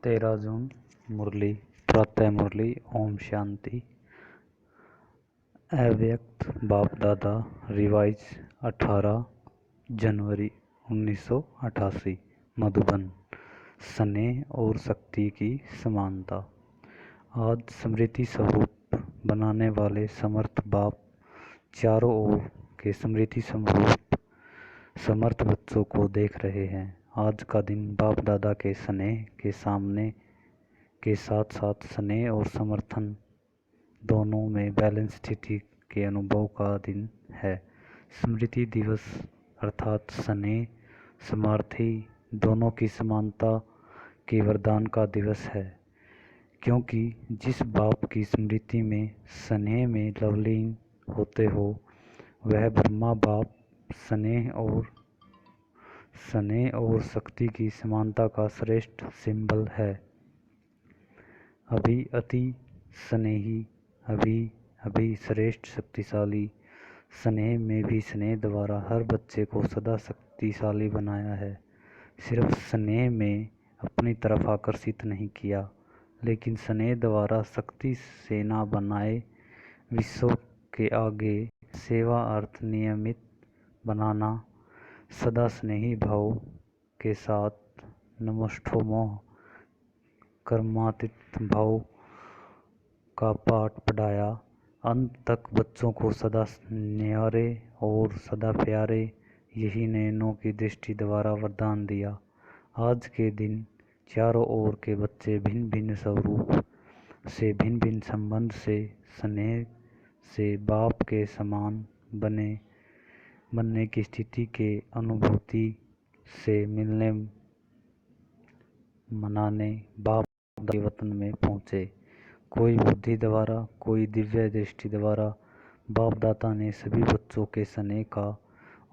13 जून मुरली प्रातः मुरली ओम शांति। अव्यक्त बाप दादा रिवाइज 18 जनवरी 1988 मधुबन। स्नेह और शक्ति की समानता। आज स्मृति स्वरूप बनाने वाले समर्थ बाप चारों ओर के स्मृति स्वरूप समर्थ बच्चों को देख रहे हैं। आज का दिन बाप दादा के स्नेह के सामने के साथ साथ स्नेह और समर्थन दोनों में बैलेंस स्थिति के अनुभव का दिन है। स्मृति दिवस अर्थात स्नेह समार्थी दोनों की समानता के वरदान का दिवस है, क्योंकि जिस बाप की स्मृति में स्नेह में लवलीन होते हो वह ब्रह्मा बाप स्नेह और शक्ति की समानता का श्रेष्ठ सिंबल है। अभी अति स्नेही, अभी श्रेष्ठ शक्तिशाली। स्नेह में भी स्नेह द्वारा हर बच्चे को सदा शक्तिशाली बनाया है। सिर्फ स्नेह में अपनी तरफ आकर्षित नहीं किया, लेकिन स्नेह द्वारा शक्ति सेना बनाए विश्व के आगे सेवा अर्थ नियमित बनाना। सदा स्नेही भाव के साथ नमोष्ठोमोह कर्मातीत भाव का पाठ पढ़ाया। अंत तक बच्चों को सदा न्यारे और सदा प्यारे यही नयनों की दृष्टि द्वारा वरदान दिया। आज के दिन चारों ओर के बच्चे भिन्न भिन्न स्वरूप से भिन्न भिन्न संबंध से स्नेह से बाप के समान बनने की स्थिति के अनुभूति से मिलने मनाने बाप के वतन में पहुँचे। कोई बुद्धि द्वारा, कोई दिव्य दृष्टि द्वारा बाप दाता ने सभी बच्चों के स्नेह का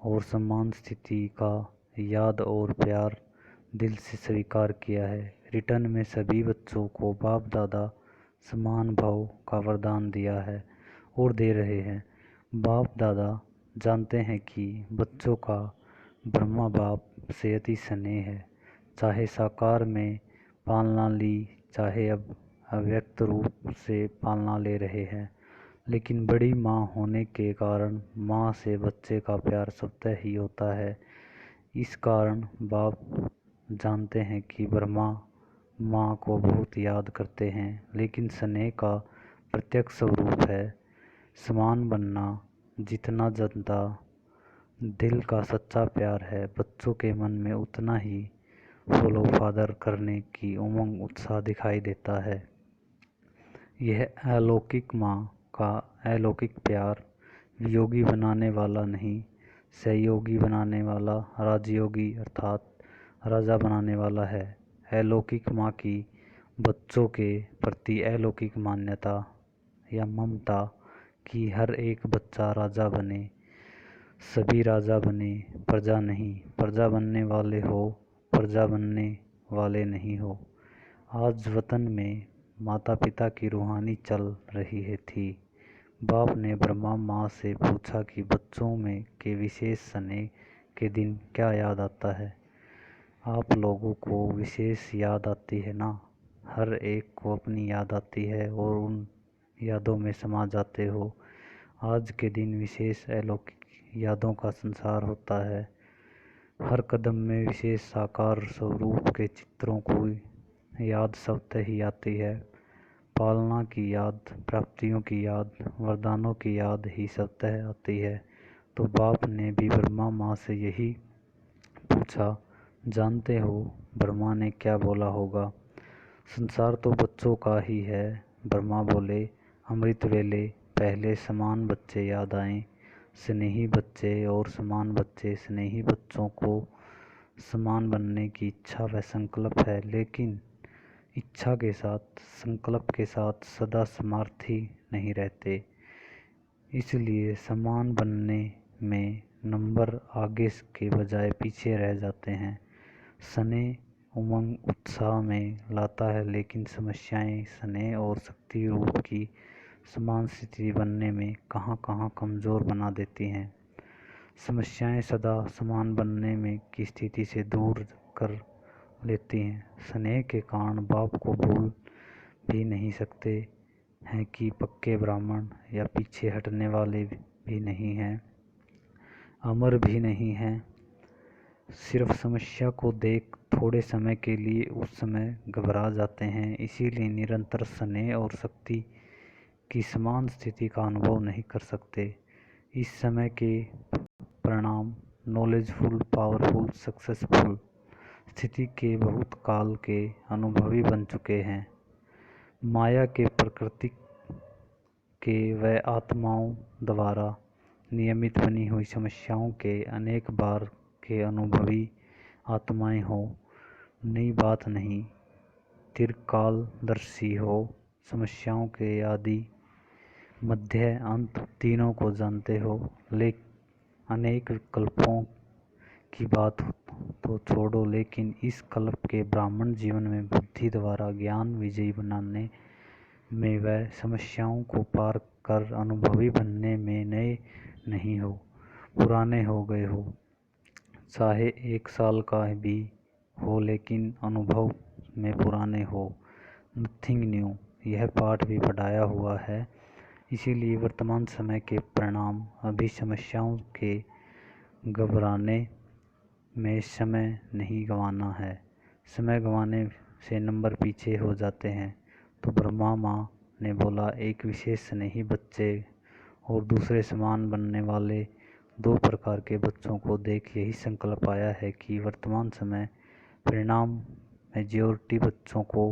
और सम्मान स्थिति का याद और प्यार दिल से स्वीकार किया है। रिटर्न में सभी बच्चों को बाप दादा समान भाव का वरदान दिया है और दे रहे हैं। बाप दादा जानते हैं कि बच्चों का ब्रह्मा बाप से अति स्नेह है। चाहे साकार में पालना ली, चाहे अब अव्यक्त रूप से पालना ले रहे हैं, लेकिन बड़ी माँ होने के कारण माँ से बच्चे का प्यार स्वतः ही होता है। इस कारण बाप जानते हैं कि ब्रह्मा माँ को बहुत याद करते हैं, लेकिन स्नेह का प्रत्यक्ष स्वरूप है। समान बनना जितना जनता दिल का सच्चा प्यार है, बच्चों के मन में उतना ही फॉलो फादर करने की उमंग उत्साह दिखाई देता है। यह अलौकिक माँ का अलौकिक प्यार वियोगी बनाने वाला नहीं, सहयोगी बनाने वाला, राजयोगी अर्थात राजा बनाने वाला है। अलौकिक माँ की बच्चों के प्रति अलौकिक मान्यता या ममता कि हर एक बच्चा राजा बने, सभी राजा बने, प्रजा नहीं। प्रजा बनने वाले हो, प्रजा बनने वाले नहीं हो। आज वतन में माता पिता की रूहानी चल रही थी। बाप ने ब्रह्मा माँ से पूछा कि बच्चों में के विशेष स्नेह के दिन क्या याद आता है। आप लोगों को विशेष याद आती है ना? हर एक को अपनी याद आती है और उन यादों में समा जाते हो। आज के दिन विशेष अलौकिक यादों का संसार होता है। हर कदम में विशेष साकार स्वरूप के चित्रों को याद स्वतः ही आती है। पालना की याद, प्राप्तियों की याद, वरदानों की याद ही स्वतः आती है। तो बाप ने भी ब्रह्मा माँ से यही पूछा। जानते हो ब्रह्मा ने क्या बोला होगा? संसार तो बच्चों का ही है। ब्रह्मा बोले, अमृत वेले पहले समान बच्चे याद आएं। स्नेही बच्चे और समान बच्चे। स्नेही बच्चों को समान बनने की इच्छा व संकल्प है, लेकिन इच्छा के साथ संकल्प के साथ सदा समार्थी नहीं रहते। इसलिए समान बनने में नंबर आगे के बजाय पीछे रह जाते हैं। स्नेह उमंग उत्साह में लाता है, लेकिन समस्याएं स्नेह और शक्ति रूप की समान स्थिति बनने में कहाँ कहाँ कमज़ोर बना देती हैं। समस्याएं सदा समान बनने में की स्थिति से दूर कर लेती हैं। स्नेह के कारण बाप को भूल भी नहीं सकते हैं कि पक्के ब्राह्मण या पीछे हटने वाले भी नहीं हैं, अमर भी नहीं हैं। सिर्फ समस्या को देख थोड़े समय के लिए उस समय घबरा जाते हैं। इसीलिए निरंतर स्नेह और शक्ति की समान स्थिति का अनुभव नहीं कर सकते। इस समय के परिणाम नॉलेजफुल, पावरफुल, सक्सेसफुल स्थिति के बहुत काल के अनुभवी बन चुके हैं। माया के प्रकृति के व आत्माओं द्वारा नियमित बनी हुई समस्याओं के अनेक बार के अनुभवी आत्माएं हो। नई बात नहीं, दीर्घकालदर्शी हो, समस्याओं के आदि मध्य अंत तीनों को जानते हो। अनेक कल्पों की बात तो छोड़ो, लेकिन इस कल्प के ब्राह्मण जीवन में बुद्धि द्वारा ज्ञान विजयी बनाने में व समस्याओं को पार कर अनुभवी बनने में नए नहीं हो, पुराने हो गए हो। चाहे 1 साल का भी हो, लेकिन अनुभव में पुराने हो। नथिंग न्यू, यह पाठ भी पढ़ाया हुआ है। इसीलिए वर्तमान समय के परिणाम अभी समस्याओं के घबराने में समय नहीं गंवाना है। समय गंवाने से नंबर पीछे हो जाते हैं। तो ब्रह्मा माँ ने बोला, एक विशेष नहीं बच्चे और दूसरे समान बनने वाले 2 प्रकार के बच्चों को देख यही संकल्प आया है कि वर्तमान समय परिणाम मेजॉरिटी बच्चों को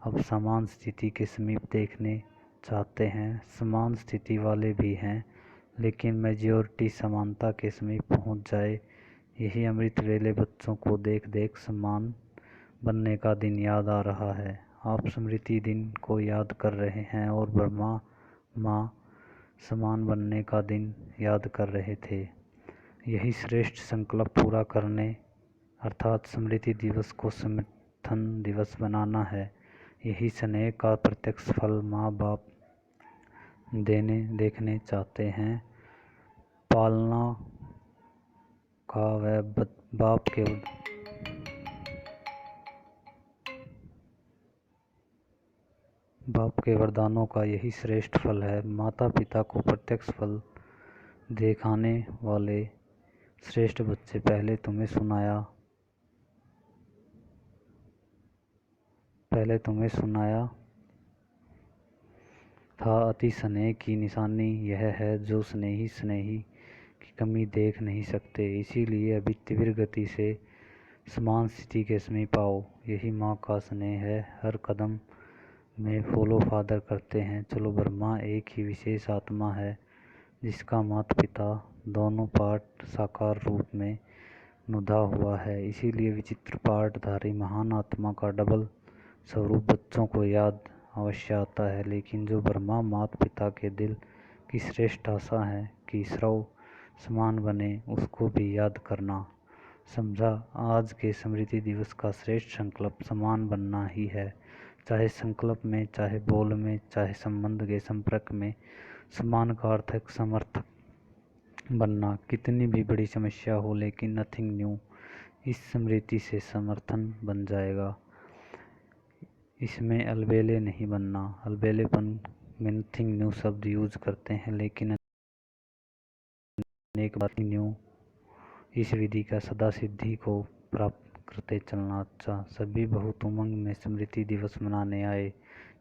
अब समान स्थिति के समीप देखने चाहते हैं। समान स्थिति वाले भी हैं, लेकिन मेजॉरिटी समानता के समीप पहुंच जाए, यही अमृत वेले बच्चों को देख देख समान बनने का दिन याद आ रहा है। आप स्मृति दिन को याद कर रहे हैं और ब्रह्मा माँ समान बनने का दिन याद कर रहे थे। यही श्रेष्ठ संकल्प पूरा करने अर्थात स्मृति दिवस को समर्थन दिवस बनाना है। यही स्नेह का प्रत्यक्ष फल माँ बाप देखने चाहते हैं। पालना का व बाप के वरदानों का यही श्रेष्ठ फल है। माता पिता को प्रत्यक्ष फल दिखाने वाले श्रेष्ठ बच्चे पहले तुम्हें सुनाया था। अति स्नेह की निशानी यह है, जो स्नेही की कमी देख नहीं सकते। इसीलिए अभी तीव्र गति से समान स्थिति के समीप आओ। यही माँ का स्नेह है। हर कदम में फॉलो फादर करते हैं। चलो, ब्रह्मा एक ही विशेष आत्मा है, जिसका माता पिता दोनों पार्ट साकार रूप में नुधा हुआ है। इसीलिए विचित्र पाठधारी महान आत्मा का डबल स्वरूप बच्चों को याद अवश्य आता है। लेकिन जो ब्रह्मा माता पिता के दिल की श्रेष्ठ आशा है कि स्रव समान बने, उसको भी याद करना। समझा? आज के स्मृति दिवस का श्रेष्ठ संकल्प समान बनना ही है। चाहे संकल्प में, चाहे बोल में, चाहे संबंध के संपर्क में समान का अर्थ है समर्थक बनना। कितनी भी बड़ी समस्या हो, लेकिन नथिंग न्यू इस स्मृति से समर्थन बन जाएगा। इसमें अलबेले नहीं बनना। अलबेलेपन में नथिंग न्यू शब्द यूज करते हैं, लेकिन अनेक बार न्यू इस विधि का सदा सिद्धि को प्राप्त करते चलना अच्छा। सभी बहुत उमंग में स्मृति दिवस मनाने आए।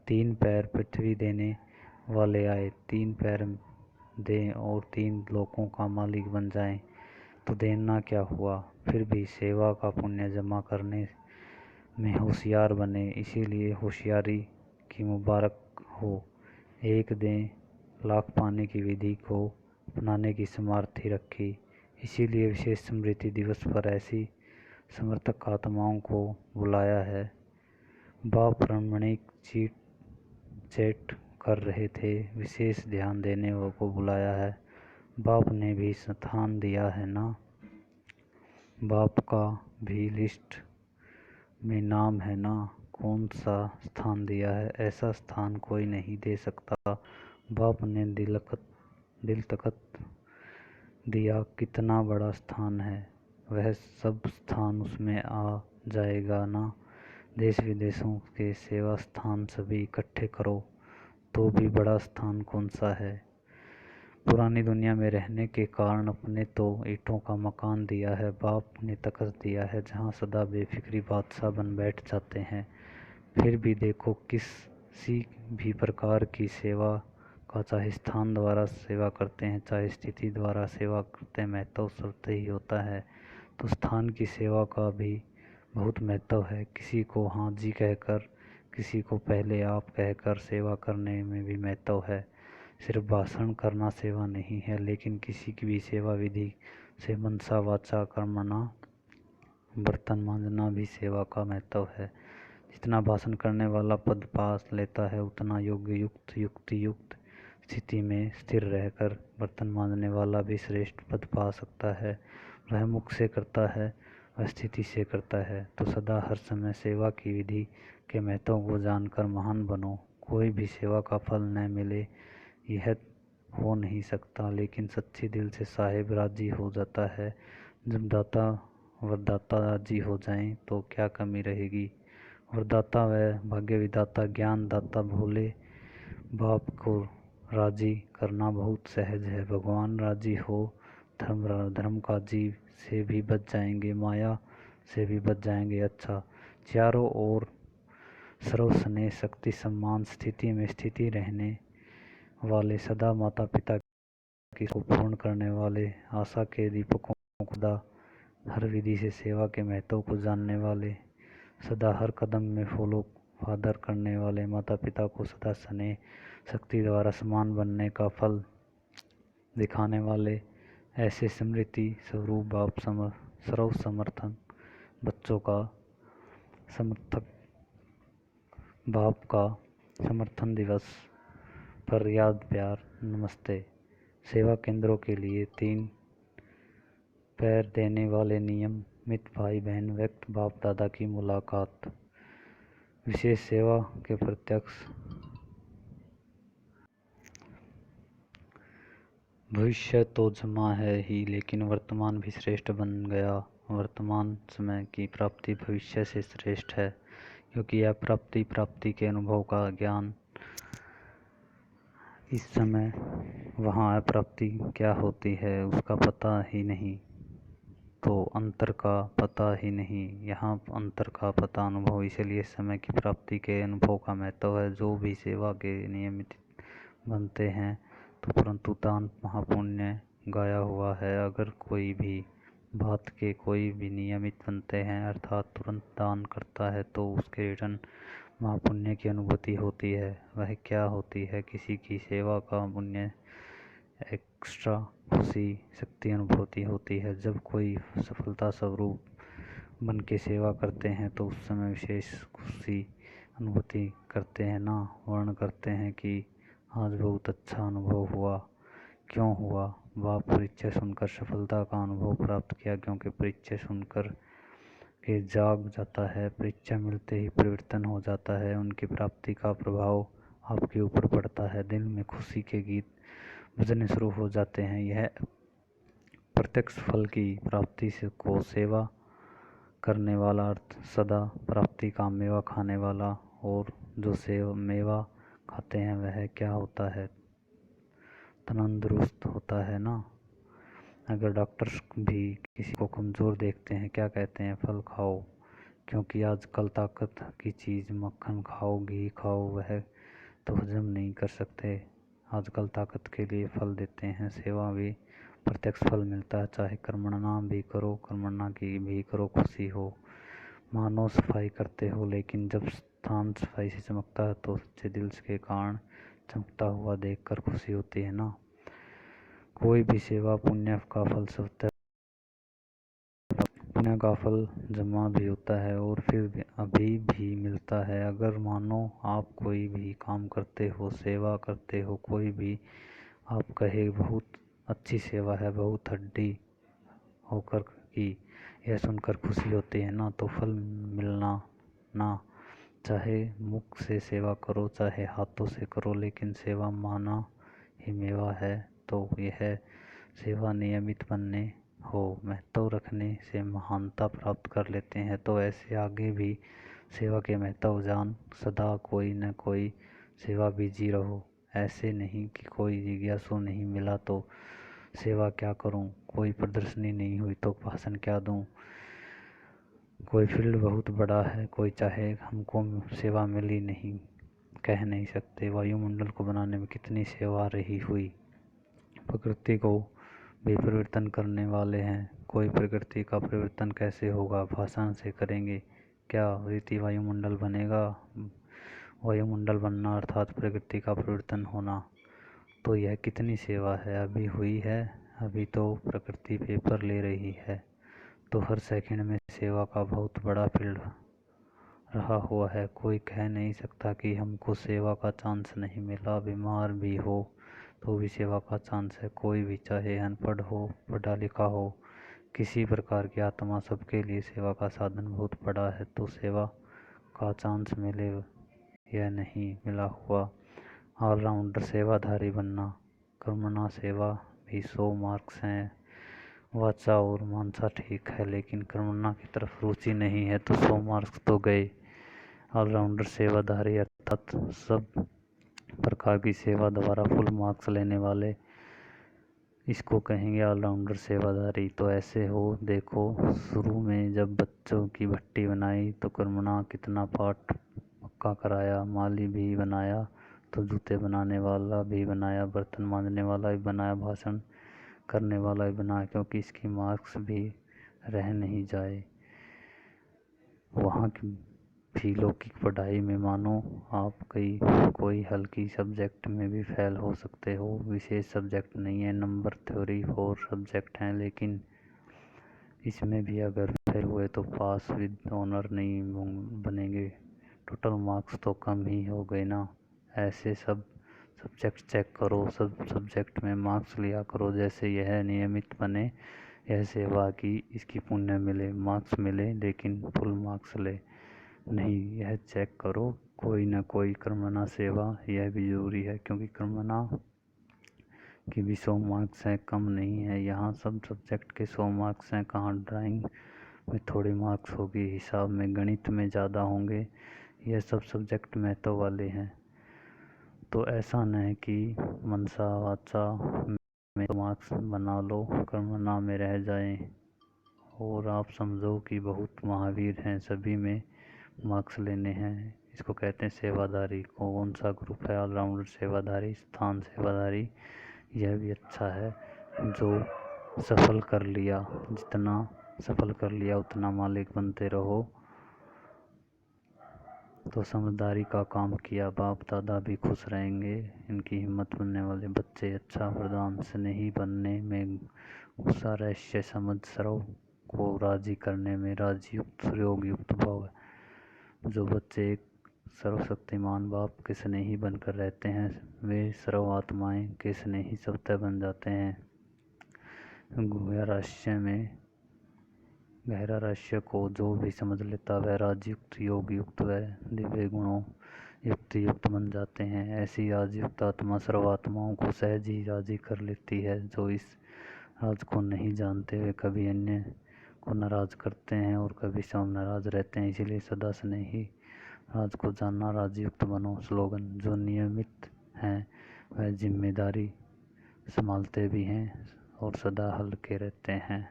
3 पैर पृथ्वी देने वाले आए। 3 पैर दें और 3 लोकों का मालिक बन जाएं, तो देना क्या हुआ। फिर भी सेवा का पुण्य जमा करने में होशियार बने। इसीलिए होशियारी की मुबारक हो। 1 दें लाख पाने की विधि को अपनाने की सामर्थ्य रखी। इसीलिए विशेष स्मृति दिवस पर ऐसी समर्थक आत्माओं को बुलाया है। बाप ब्राह्मणिक चैट कर रहे थे, विशेष ध्यान देने को बुलाया है। बाप ने भी स्थान दिया है ना। बाप का भी लिस्ट में नाम है ना। कौन सा स्थान दिया है? ऐसा स्थान कोई नहीं दे सकता। बाप ने दिल तखत दिया, कितना बड़ा स्थान है। वह सब स्थान उसमें आ जाएगा ना। देश विदेशों के सेवा स्थान सभी इकट्ठे करो तो भी बड़ा स्थान कौन सा है। पुरानी दुनिया में रहने के कारण अपने तो ईंटों का मकान दिया है, बाप ने तखत दिया है जहाँ सदा बेफिक्री बादशाह बन बैठ जाते हैं। फिर भी देखो किसी भी प्रकार की सेवा का, चाहे स्थान द्वारा सेवा करते हैं चाहे स्थिति द्वारा सेवा करते हैं, महत्व सबसे ही होता है। तो स्थान की सेवा का भी बहुत महत्व है। किसी को हाँ जी कहकर, किसी को पहले आप कहकर सेवा करने में भी महत्व है। सिर्फ भाषण करना सेवा नहीं है, लेकिन किसी की भी सेवा विधि से मनसा वाचा कर्मणा बर्तन मांजना भी सेवा का महत्व है। जितना भाषण करने वाला पद पा लेता है उतना योग्य युक्त युक्ति युक्त स्थिति में स्थिर रहकर बर्तन मांजने वाला भी श्रेष्ठ पद पा सकता है। वह मुख से करता है, वह स्थिति से करता है। तो सदा हर समय सेवा की विधि के महत्व को जानकर महान बनो। कोई भी सेवा का फल न मिले यह हो नहीं सकता, लेकिन सच्चे दिल से साहेब राजी हो जाता है। जब दाता वरदाता राजी हो जाएं तो क्या कमी रहेगी। वरदाता व भाग्य विधाता ज्ञान दाता भोले बाप को राजी करना बहुत सहज है। भगवान राजी हो धर्म का जीव से भी बच जाएंगे, माया से भी बच जाएंगे। अच्छा, चारों ओर सर्व स्नेह शक्ति सम्मान स्थिति में स्थिति रहने वाले, सदा माता पिता की को पूर्ण करने वाले, आशा के दीपकों खुदा हर विधि से सेवा के महत्व को जानने वाले, सदा हर कदम में फॉलो फादर करने वाले, माता पिता को सदा स्नेह शक्ति द्वारा समान बनने का फल दिखाने वाले, ऐसे स्मृति स्वरूप बाप सर्व समर्थन बच्चों का समर्थक बाप का समर्थन दिवस पर याद प्यार नमस्ते। सेवा केंद्रों के लिए 3 पैर देने वाले नियमित भाई बहन व्यक्त बाप दादा की मुलाकात। विशेष सेवा के प्रत्यक्ष भविष्य तो जमा है ही, लेकिन वर्तमान भी श्रेष्ठ बन गया। वर्तमान समय की प्राप्ति भविष्य से श्रेष्ठ है, क्योंकि यह प्राप्ति के अनुभव का ज्ञान इस समय वहाँ अप्राप्ति क्या होती है उसका पता ही नहीं, तो अंतर का पता ही नहीं। यहाँ अंतर का पता अनुभव, इसलिए समय की प्राप्ति के अनुभव का महत्व है। जो भी सेवा के नियमित बनते हैं तो परंतु दान महापुण्य गाया हुआ है। अगर कोई भी बात के कोई भी नियमित बनते हैं अर्थात तुरंत दान करता है तो उसके रिटर्न महापुण्य की अनुभूति होती है। वह क्या होती है? किसी की सेवा का पुण्य एक्स्ट्रा खुशी शक्ति अनुभूति होती है। जब कोई सफलता स्वरूप बन के सेवा करते हैं तो उस समय विशेष खुशी अनुभूति करते हैं ना, वर्ण करते हैं कि आज बहुत अच्छा अनुभव हुआ। क्यों हुआ? बाप परिचय सुनकर सफलता का अनुभव प्राप्त किया, क्योंकि परिचय सुनकर के जाग जाता है, परिचय मिलते ही परिवर्तन हो जाता है, उनकी प्राप्ति का प्रभाव आपके ऊपर पड़ता है, दिल में खुशी के गीत बजने शुरू हो जाते हैं। यह प्रत्यक्ष फल की प्राप्ति से को सेवा करने वाला अर्थ सदा प्राप्ति का मेवा खाने वाला, और जो सेवा मेवा खाते हैं वह क्या होता है? तंदुरुस्त होता है ना। अगर डॉक्टर्स भी किसी को कमज़ोर देखते हैं क्या कहते हैं? फल खाओ, क्योंकि आजकल ताकत की चीज़ मक्खन खाओ घी खाओ वह तो हजम नहीं कर सकते। आजकल ताकत के लिए फल देते हैं। सेवा भी प्रत्यक्ष फल मिलता है, चाहे कर्मणा भी करो कर्मणा की भी करो, खुशी हो। मानो सफाई करते हो, लेकिन जब स्थान सफाई से चमकता है तो सच्चे दिल के कारण चमकता हुआ देखकर खुशी होती है ना। कोई भी सेवा पुण्य का फल स्वतः पुण्य का फल जमा भी होता है और फिर अभी भी मिलता है। अगर मानो आप कोई भी काम करते हो, सेवा करते हो, कोई भी आप कहे बहुत अच्छी सेवा है, बहुत हड्डी होकर की, यह सुनकर खुशी होती है ना, तो फल मिलना ना। चाहे मुख से सेवा करो चाहे हाथों से करो, लेकिन सेवा माना ही मेवा है। तो यह सेवा नियमित बनने हो, महत्व रखने से महानता प्राप्त कर लेते हैं। तो ऐसे आगे भी सेवा के महत्व जान, सदा कोई न कोई सेवा बिजी रहो। ऐसे नहीं कि कोई जिज्ञासु नहीं मिला तो सेवा क्या करूं, कोई प्रदर्शनी नहीं हुई तो भाषण क्या दूं, कोई फील्ड बहुत बड़ा है, कोई चाहे हमको सेवा मिली नहीं, कह नहीं सकते। वायुमंडल को बनाने में कितनी सेवा रही हुई, प्रकृति को भी परिवर्तन करने वाले हैं। कोई प्रकृति का परिवर्तन कैसे होगा, भाषण से करेंगे क्या, रीति वायुमंडल बनेगा। वायुमंडल बनना अर्थात प्रकृति का परिवर्तन होना, तो यह कितनी सेवा है, अभी हुई है। अभी तो प्रकृति पेपर ले रही है, तो हर सेकंड में सेवा का बहुत बड़ा फील्ड रहा हुआ है। कोई कह नहीं सकता कि हमको सेवा का चांस नहीं मिला। बीमार भी हो तो भी सेवा का चांस है। कोई भी चाहे अनपढ़ हो, पढ़ा लिखा हो, किसी प्रकार की आत्मा, सबके लिए सेवा का साधन बहुत बड़ा है। तो सेवा का चांस मिले, यह नहीं मिला हुआ। ऑलराउंडर सेवाधारी बनना, कर्मणा सेवा भी 100 मार्क्स हैं। वाचा और मानसा ठीक है, लेकिन कर्मणा की तरफ रुचि नहीं है तो 100 मार्क्स तो गए। ऑलराउंडर सेवाधारी अर्थात सब प्रकार की सेवा द्वारा फुल मार्क्स लेने वाले, इसको कहेंगे ऑलराउंडर सेवाधारी। तो ऐसे हो, देखो शुरू में जब बच्चों की भट्टी बनाई तो कर्मणा कितना पाठ पक्का कराया, माली भी बनाया, तो जूते बनाने वाला भी बनाया, बर्तन मांजने वाला भी बनाया, भाषण करने वाला भी बनाया, क्योंकि इसकी मार्क्स भी रह नहीं जाए। वहाँ की भी लौकिक पढ़ाई में मानो आप कोई हल्की सब्जेक्ट में भी फेल हो सकते हो, विशेष सब्जेक्ट नहीं है, नंबर थ्योरी 4 सब्जेक्ट हैं, लेकिन इसमें भी अगर फेल हुए तो पास विद ऑनर नहीं बनेंगे, टोटल मार्क्स तो कम ही हो गए ना। ऐसे सब सब्जेक्ट चेक करो, सब सब्जेक्ट में मार्क्स लिया करो, जैसे यह नियमित बने, यह सेवा की इसकी पुण्य मिले, मार्क्स मिले, लेकिन फुल मार्क्स ले नहीं, यह चेक करो। कोई ना कोई कर्मणा सेवा यह भी जरूरी है, क्योंकि कर्मणा की भी 100 मार्क्स हैं, कम नहीं है। यहाँ सब सब्जेक्ट के 100 मार्क्स हैं, कहाँ ड्राइंग में थोड़े मार्क्स होगी, हिसाब में गणित में ज़्यादा होंगे, यह सब सब्जेक्ट महत्व वाले हैं। तो ऐसा न है कि मनसा वाचा में तो मार्क्स बना लो, कर्मणा में रह जाएं और आप समझो कि बहुत महावीर हैं, सभी में मार्क्स लेने हैं। इसको कहते हैं सेवाधारी। कौन सा ग्रुप है, ऑलराउंडर सेवाधारी, स्थान सेवाधारी, यह भी अच्छा है। जो सफल कर लिया, जितना सफल कर लिया उतना मालिक बनते रहो। तो समझदारी का काम किया, बाप दादा भी खुश रहेंगे। इनकी हिम्मत बनने वाले बच्चे अच्छा वरदान स्नेही बनने में गुस्सा रहस्य समझ सर्व को राजी करने में राजयुक्त योग युक्त भाव है। जो बच्चे एक सर्वशक्तिमान बाप के स्नेही बनकर रहते हैं, वे सर्व आत्माएं के स्नेही सत्य बन जाते हैं। गहरा रहस्य को जो भी समझ लेता वह राजयुक्त योग युक्त व दिव्य गुणों युक्त बन जाते हैं। ऐसी राजयुक्त आत्मा सर्वात्माओं को सहज ही राजी कर लेती है। जो इस राज को नहीं जानते वे कभी अन्य को नाराज करते हैं और कभी स्वयं नाराज रहते हैं। इसीलिए सदा स्नेही राज को जानना, राजयुक्त बनो। स्लोगन: जो नियमित हैं वह जिम्मेदारी संभालते भी हैं और सदा हल्के रहते हैं।